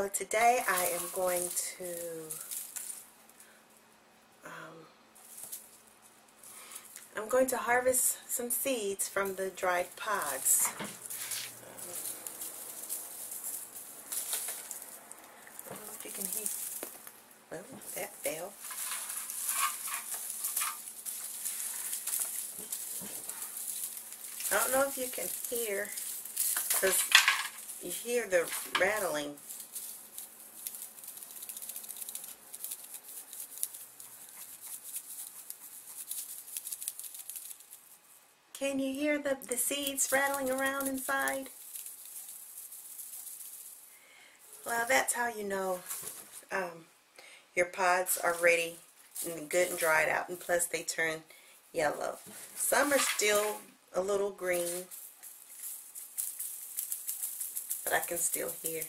So today I am going to harvest some seeds from the dried pods. I don't know if you can hear. Well, that fell. I don't know if you can hear, because you hear the rattling. Can you hear the seeds rattling around inside? Well, that's how you know your pods are ready and good and dried out, and plus they turn yellow. Some are still a little green, but I can still hear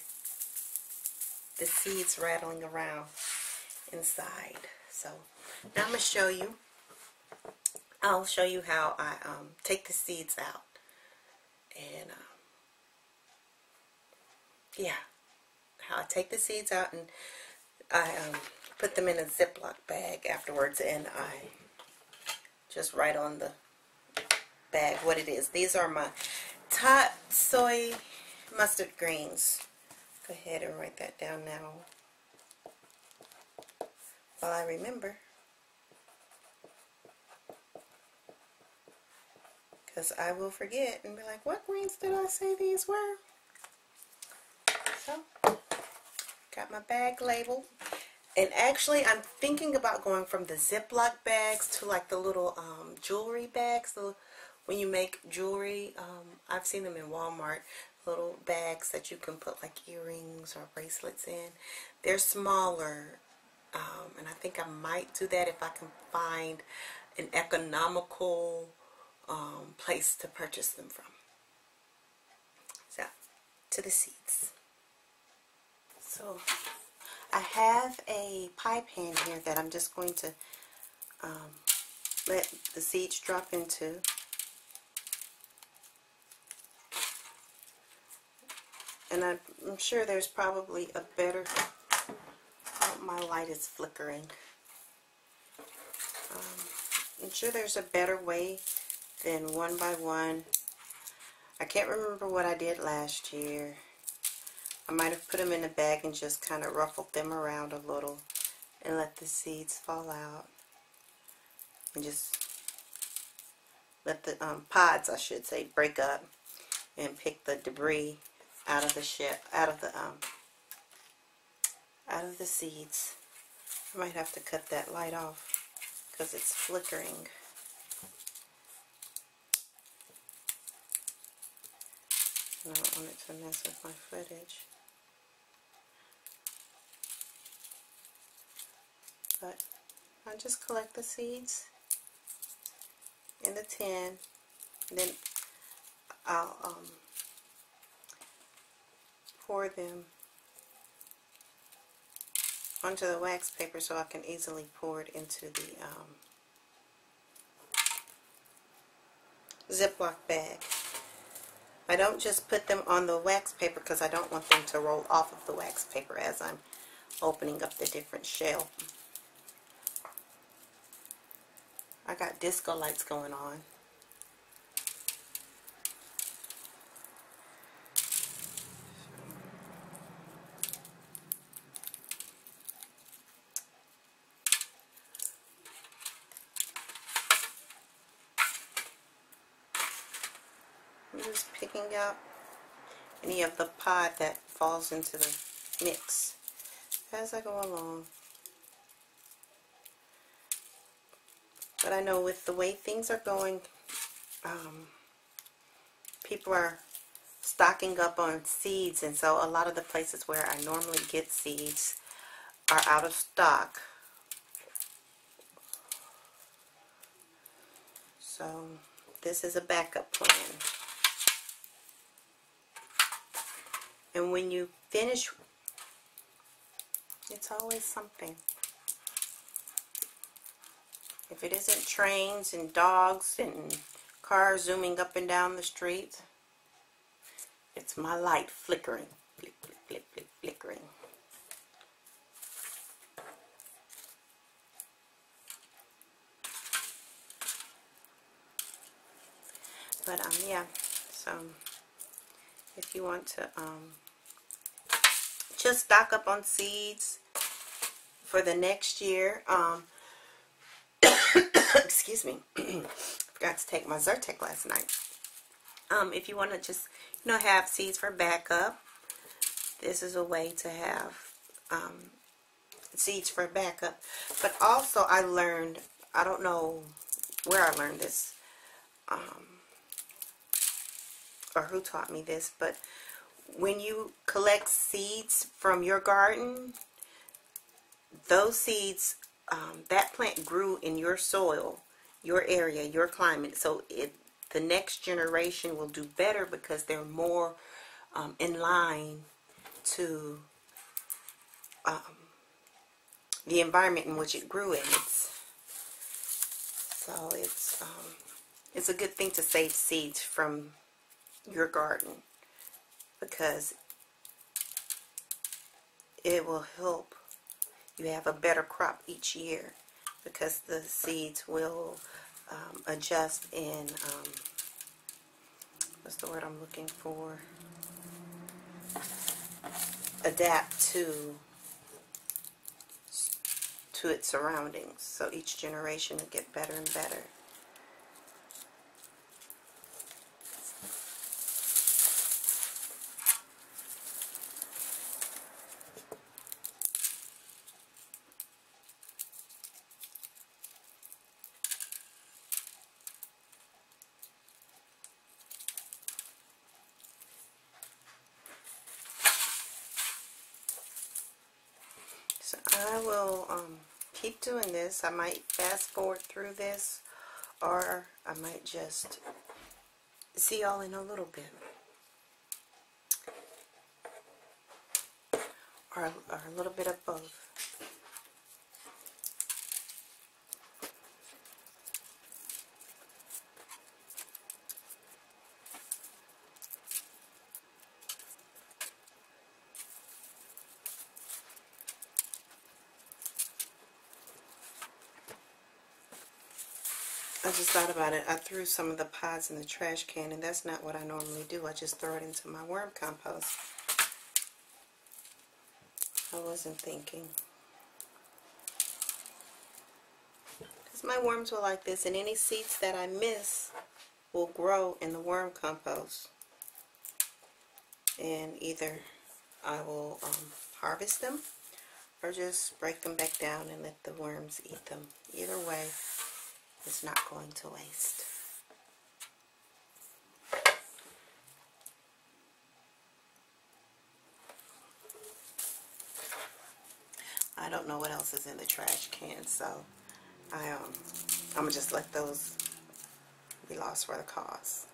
the seeds rattling around inside. So now I'm going to show you. I'll show you how I take the seeds out. And yeah, how I take the seeds out, and I put them in a Ziploc bag afterwards, and I just write on the bag what it is. These are my Tot soy mustard greens. Go ahead and write that down now while I remember, because I will forget and be like, what greens did I say these were? So, got my bag labeled. And actually, I'm thinking about going from the Ziploc bags to like the little jewelry bags. So when you make jewelry, I've seen them in Walmart, little bags that you can put like earrings or bracelets in. They're smaller, and I think I might do that if I can find an economical place to purchase them from. So, to the seeds. So, I have a pie pan here that I'm just going to let the seeds drop into. And I'm sure there's probably a better, oh, my light is flickering. I'm sure there's a better way than one by one. I can't remember what I did last year. I might have put them in a bag and just kind of ruffled them around a little and let the seeds fall out. And just let the pods, I should say, break up and pick the debris out of the seeds. I might have to cut that light off because it's flickering. I don't want it to mess with my footage. But I'll just collect the seeds in the tin, and then I'll pour them onto the wax paper so I can easily pour it into the Ziploc bag. I don't just put them on the wax paper because I don't want them to roll off of the wax paper as I'm opening up the different shell. I got disco lights going on. I'm just picking out any of the pod that falls into the mix as I go along. But I know with the way things are going, people are stocking up on seeds, and so a lot of the places where I normally get seeds are out of stock. So this is a backup plan. And when you finish, it's always something. If it isn't trains and dogs and cars zooming up and down the street, it's my light flickering, flick, flick, flick, flick, flickering. But yeah, so if you want to just stock up on seeds for the next year, excuse me, forgot to take my Zyrtec last night. If you want to just, have seeds for backup, this is a way to have seeds for backup. But also I learned, I don't know where I learned this, or who taught me this, but when you collect seeds from your garden, those seeds, that plant grew in your soil, your area, your climate, so the next generation will do better because they're more in line to the environment in which it grew in. So it's a good thing to save seeds from your garden, because it will help you have a better crop each year, because the seeds will adjust and what's the word I'm looking for? Adapt to its surroundings. So each generation will get better and better. So I will keep doing this. I might fast forward through this, or I might just see y'all in a little bit, or a little bit of both. I just thought about it. I threw some of the pods in the trash can, and that's not what I normally do. I just throw it into my worm compost. I wasn't thinking. Because my worms were like this, and any seeds that I miss will grow in the worm compost. And either I will harvest them, or just break them back down and let the worms eat them. Either way, it's not going to waste. I don't know what else is in the trash can, so I'm gonna just let those be lost for the cause.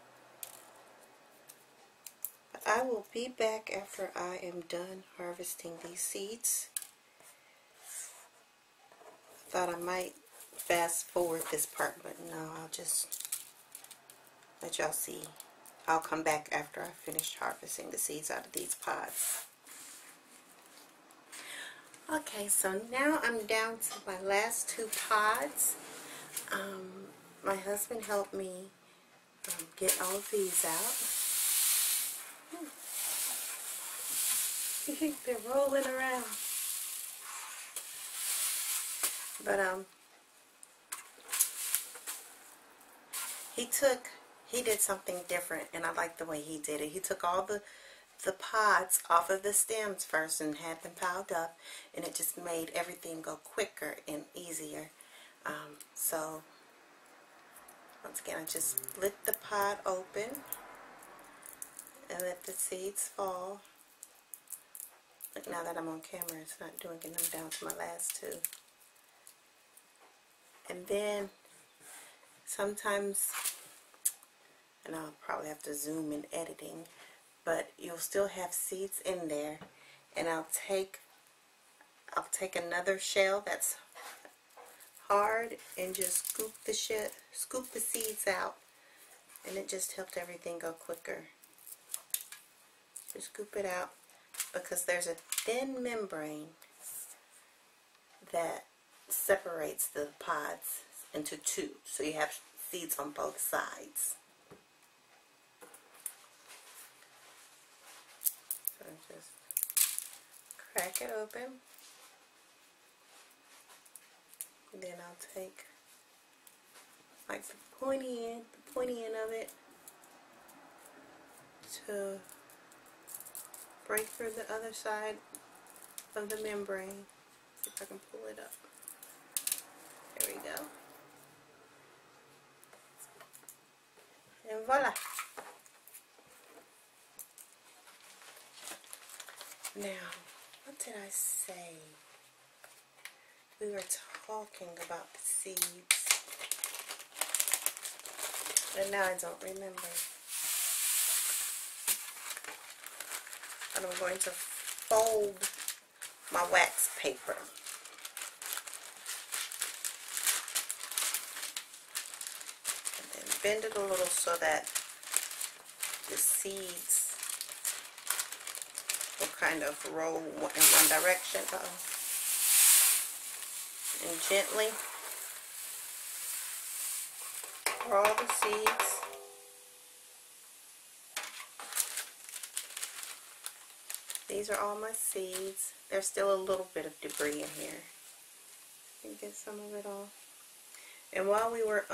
But I will be back after I am done harvesting these seeds. I thought I might fast forward this part, but no, I'll just let y'all see. I'll come back after I finish harvesting the seeds out of these pods. Okay, so now I'm down to my last two pods. My husband helped me get all of these out. They're rolling around. But he did something different, and I like the way he did it. He took all the pods off of the stems first and had them piled up, and it just made everything go quicker and easier. So once again, I just split the pod open and let the seeds fall. Look, now that I'm on camera, it's not doing it. I'm down to my last two. And then sometimes, and I'll probably have to zoom in editing, but you'll still have seeds in there, and I'll take another shell that's hard and just scoop the seeds out, and it just helped everything go quicker. Just scoop it out, because there's a thin membrane that separates the pods into two, so you have seeds on both sides. crack it open. Then I'll take like the pointy end of it to break through the other side of the membrane. See if I can pull it up. There we go. And voila. Now, what did I say? We were talking about the seeds. And now I don't remember. And I'm going to fold my wax paper. And then bend it a little so that the seeds will kind of roll in one direction. And gently pour all the seeds. These are all my seeds. There's still a little bit of debris in here. You can get some of it off. And while we were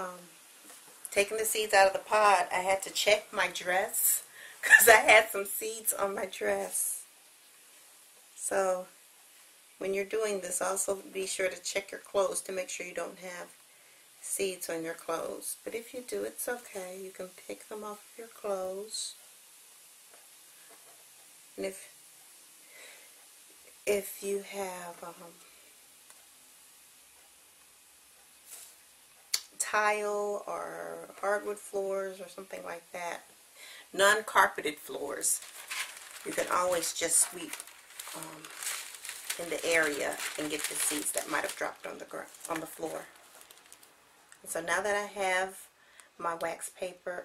taking the seeds out of the pod, I had to check my dress because I had some seeds on my dress. So when you're doing this, also be sure to check your clothes to make sure you don't have seeds on your clothes. But if you do, it's okay. You can pick them off of your clothes. And if you have tile or hardwood floors or something like that, non-carpeted floors, you can always just sweep in the area and get the seeds that might have dropped on the floor. And so now that I have my wax paper,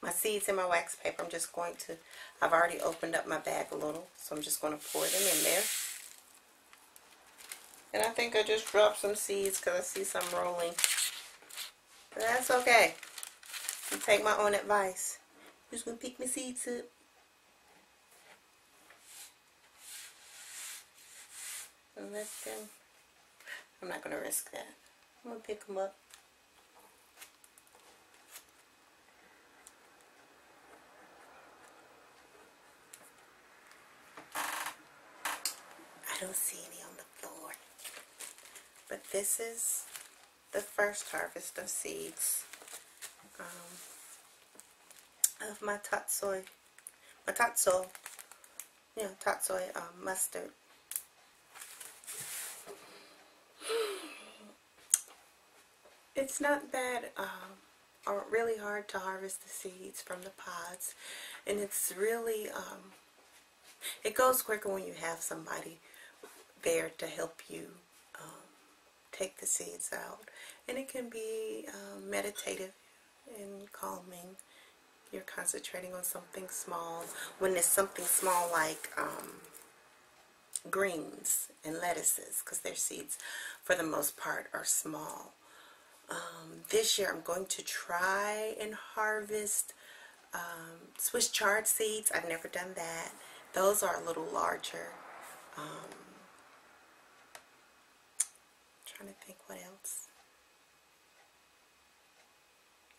my seeds in my wax paper, I'm just going to, I've already opened up my bag a little, so I'm just going to pour them in there. And I think I just dropped some seeds because I see some rolling. But that's okay. You take my own advice. I'm just going to pick my seeds up. And let them, I'm not going to risk that. I'm going to pick them up. I don't see any on the floor. But this is the first harvest of seeds of my tatsoi mustard. It's not bad or really hard to harvest the seeds from the pods, and it's really it goes quicker when you have somebody there to help you take the seeds out, and it can be meditative and calming. You're concentrating on something small. When it's something small like greens and lettuces, because their seeds for the most part are small. This year I'm going to try and harvest Swiss chard seeds. I've never done that. Those are a little larger. Trying to think what else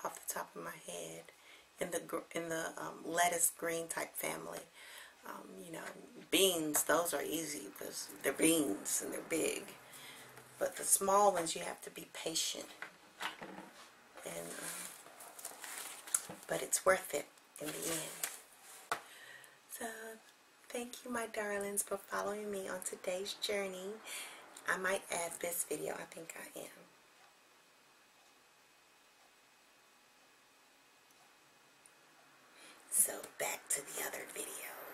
off the top of my head. In the lettuce green type family, you know, beans, those are easy because they're beans and they're big. But the small ones, you have to be patient. And but it's worth it in the end. So thank you, my darlings, for following me on today's journey. I might add this video. I think I am. So back to the other videos.